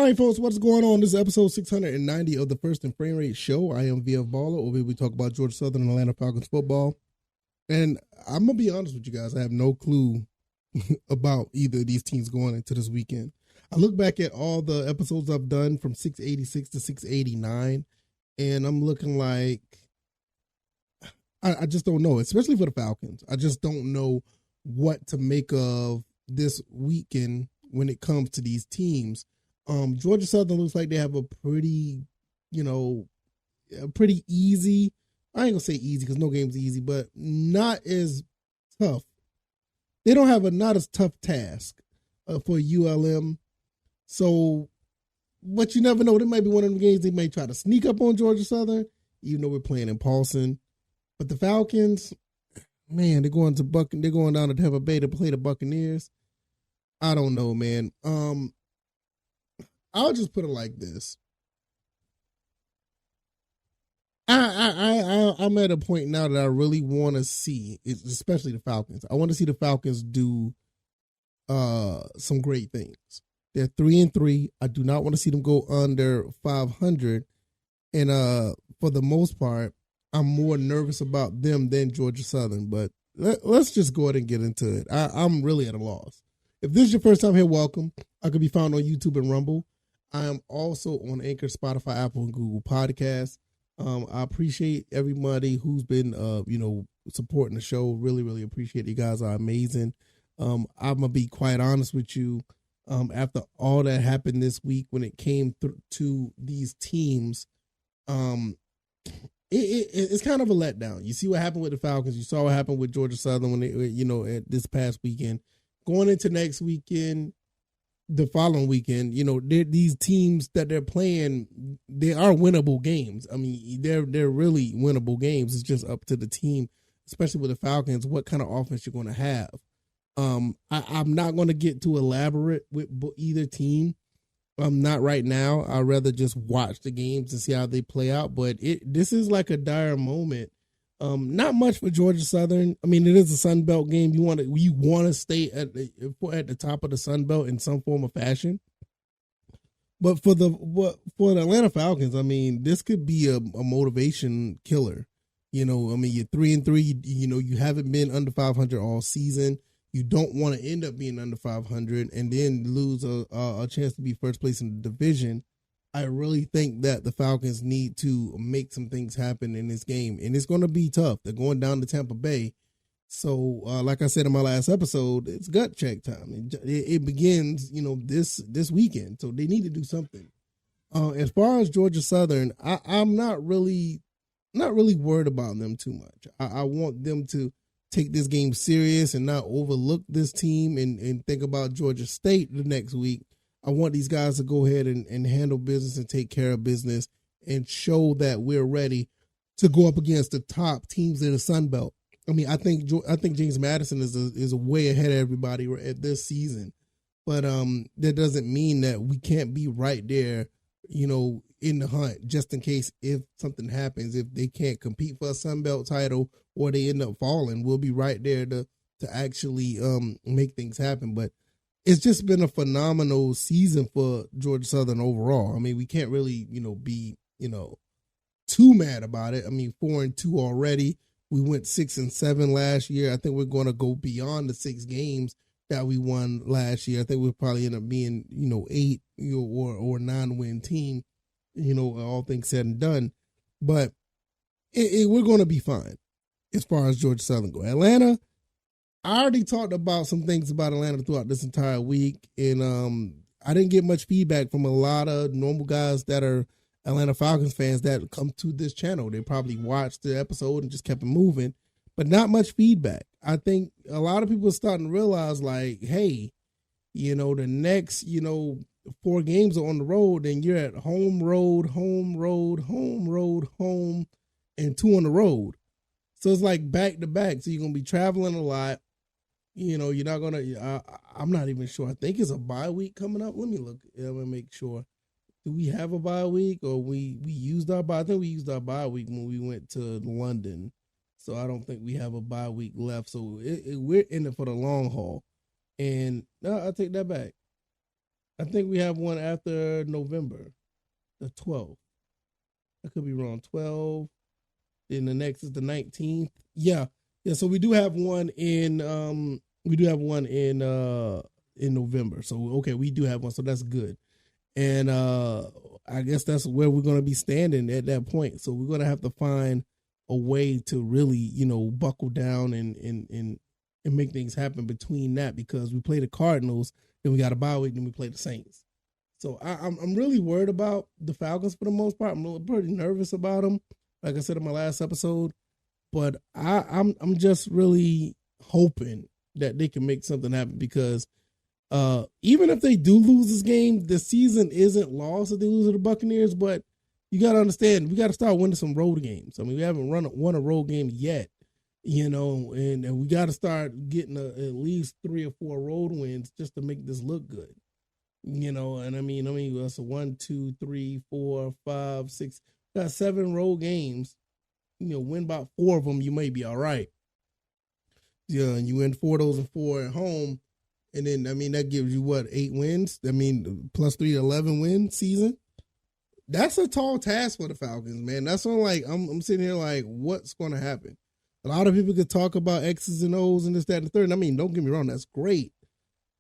right, folks, what's going on? This is episode 690 of the First and Frame Rate Show. I am VF Baller. Over here we talk about Georgia Southern and Atlanta Falcons football. And I'm going to be honest with you guys. I have no clue about either of these teams going into this weekend. I look back at all the episodes I've done from 686 to 689, and I'm looking like I just don't know, especially for the Falcons. I just don't know what to make of this weekend when it comes to these teams. Georgia Southern looks like they have a pretty easy, I ain't gonna say easy because no game's easy, but not as tough. They don't have a not as tough task for ULM. So, but you never know. There might be one of them games they may try to sneak up on Georgia Southern, even though we're playing in Paulson. But the Falcons, man, they're going down to Tampa Bay to play the Buccaneers. I don't know, man. I'll just put it like this. I'm at a point now that I really want to see, especially the Falcons. I want to see the Falcons do some great things. They're 3-3. I do not want to see them go under 500. And for the most part, I'm more nervous about them than Georgia Southern. But let's just go ahead and get into it. I'm really at a loss. If this is your first time here, welcome. I could be found on YouTube and Rumble. I am also on Anchor, Spotify, Apple, and Google Podcasts. I appreciate everybody who's been, supporting the show. Really, really appreciate it. You guys are amazing. I'm going to be quite honest with you. After all that happened this week when it came to these teams, it's kind of a letdown. You see what happened with the Falcons. You saw what happened with Georgia Southern when they, at this past weekend. Going into next weekend, the following weekend, these teams that they're playing, they are winnable games. I mean, they're really winnable games. It's just up to the team, especially with the Falcons, what kind of offense you're going to have. I'm not going to get too elaborate with either team. Not right now. I'd rather just watch the games and see how they play out. But this is like a dire moment. Not much for Georgia Southern. I mean, it is a Sun Belt game. You want to stay at the top of the Sun Belt in some form of fashion. But for the Atlanta Falcons, I mean, this could be a motivation killer. You're 3-3. You haven't been under 500 all season. You don't want to end up being under 500 and then lose a chance to be first place in the division. I really think that the Falcons need to make some things happen in this game, and it's going to be tough. They're going down to Tampa Bay. So, like I said in my last episode, it's gut check time. It begins, this weekend. So they need to do something. As far as Georgia Southern, I'm not really worried about them too much. I want them to take this game serious and not overlook this team and think about Georgia State the next week. I want these guys to go ahead and handle business and take care of business and show that we're ready to go up against the top teams in the Sun Belt. I mean, I think James Madison is way ahead of everybody at this season, but that doesn't mean that we can't be right there, in the hunt just in case if something happens. If they can't compete for a Sun Belt title or they end up falling, we'll be right there to actually make things happen. But it's just been a phenomenal season for Georgia Southern overall. I mean, we can't really, be, too mad about it. I mean, 4-2 already. We went 6-7 last year. I think we're going to go beyond the 6 games that we won last year. I think we'll probably end up being, 8 or 9-win team, all things said and done. But we're going to be fine as far as Georgia Southern go. Atlanta, I already talked about some things about Atlanta throughout this entire week, and I didn't get much feedback from a lot of normal guys that are Atlanta Falcons fans that come to this channel. They probably watched the episode and just kept it moving, but not much feedback. I think a lot of people are starting to realize, like, hey, the next, 4 games are on the road, and you're at home, road, and 2 on the road. So it's like back to back. So you're going to be traveling a lot. You're not going to, I'm not even sure. I think it's a bye week coming up. Let me look. Let me make sure. Do we have a bye week or we used our bye? I think we used our bye week when we went to London. So I don't think we have a bye week left. So we're in it for the long haul. And no, I take that back. I think we have one after November, the 12th. I could be wrong. 12. Then the next is the 19th. Yeah. Yeah. So we do have one in November. So okay, we do have one. So that's good. And I guess that's where we're gonna be standing at that point. So we're gonna have to find a way to really, buckle down and make things happen between that, because we play the Cardinals, then we got a bye week, then we play the Saints. So I'm really worried about the Falcons for the most part. I'm pretty nervous about them, like I said in my last episode. But I'm just really hoping that they can make something happen, because even if they do lose this game, the season isn't lost if they lose to the Buccaneers. But you got to understand, we got to start winning some road games. I mean, we haven't won a road game yet, and we got to start getting at least 3 or 4 road wins just to make this look good. And I mean, that's a 1, 2, 3, 4, 5, 6. Got 7 road games. Win about 4 of them, you may be all right. Yeah, and you win 4 of those and 4 at home, and then that gives you what, 8 wins? Plus 3 to 11 win season. That's a tall task for the Falcons, man. That's what I'm sitting here like, what's going to happen? A lot of people could talk about X's and O's and this, that, and the third. Don't get me wrong, that's great.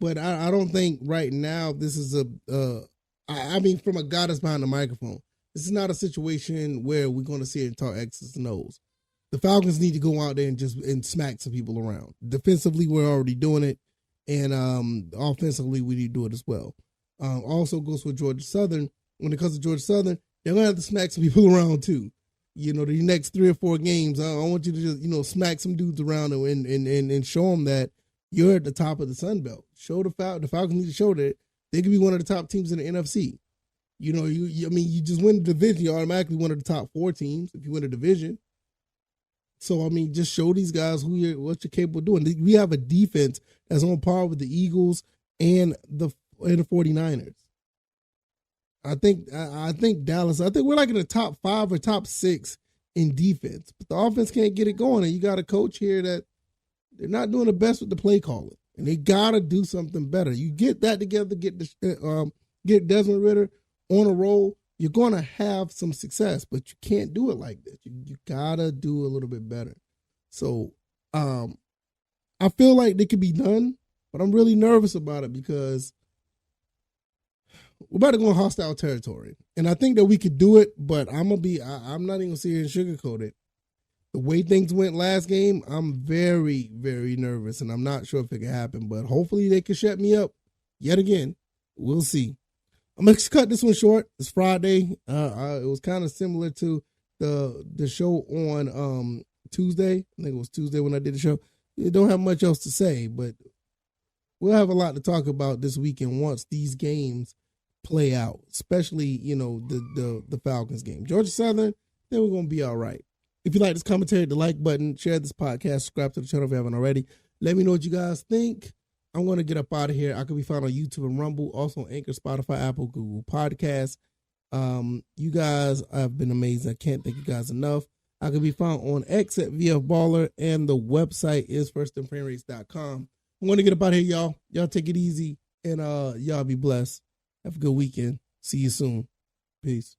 But I don't think right now this is from a guy that's behind the microphone, this is not a situation where we're going to sit and talk X's and O's. The Falcons need to go out there and smack some people around. Defensively, we're already doing it. And offensively, we need to do it as well. Also goes for Georgia Southern. When it comes to Georgia Southern, they're going to have to smack some people around too. The next 3 or 4 games, I want you to just, smack some dudes around and show them that you're at the top of the Sun Belt. Show the Falcons need to show that they can be one of the top teams in the NFC. You just win the division, you're automatically one of the top 4 teams if you win a division. So, just show these guys what you're capable of doing. We have a defense that's on par with the Eagles and the 49ers. I think Dallas, we're like in the top 5 or top 6 in defense. But the offense can't get it going, and you got a coach here that they're not doing the best with the play calling. And they got to do something better. You get that together, get Desmond Ridder on a roll, you're going to have some success, but you can't do it like this. You got to do a little bit better. So I feel like they could be done, but I'm really nervous about it because we're about to go in hostile territory. And I think that we could do it, but I'm not even going to sit here and sugarcoat it. The way things went last game, I'm very, very nervous, and I'm not sure if it can happen, but hopefully they can shut me up yet again. We'll see. I'm going to cut this one short. It's Friday. It was kind of similar to the show on Tuesday. I think it was Tuesday when I did the show. I don't have much else to say, but we'll have a lot to talk about this weekend once these games play out, especially, the Falcons game. Georgia Southern, then we're going to be all right. If you like this commentary, the like button, share this podcast, subscribe to the channel if you haven't already. Let me know what you guys think. I'm going to get up out of here. I can be found on YouTube and Rumble, also on Anchor, Spotify, Apple, Google Podcasts. You guys have been amazing. I can't thank you guys enough. I can be found on X at VF Baller, and the website is firstandframerates.com. I'm going to get up out of here, y'all. Y'all take it easy, and y'all be blessed. Have a good weekend. See you soon. Peace.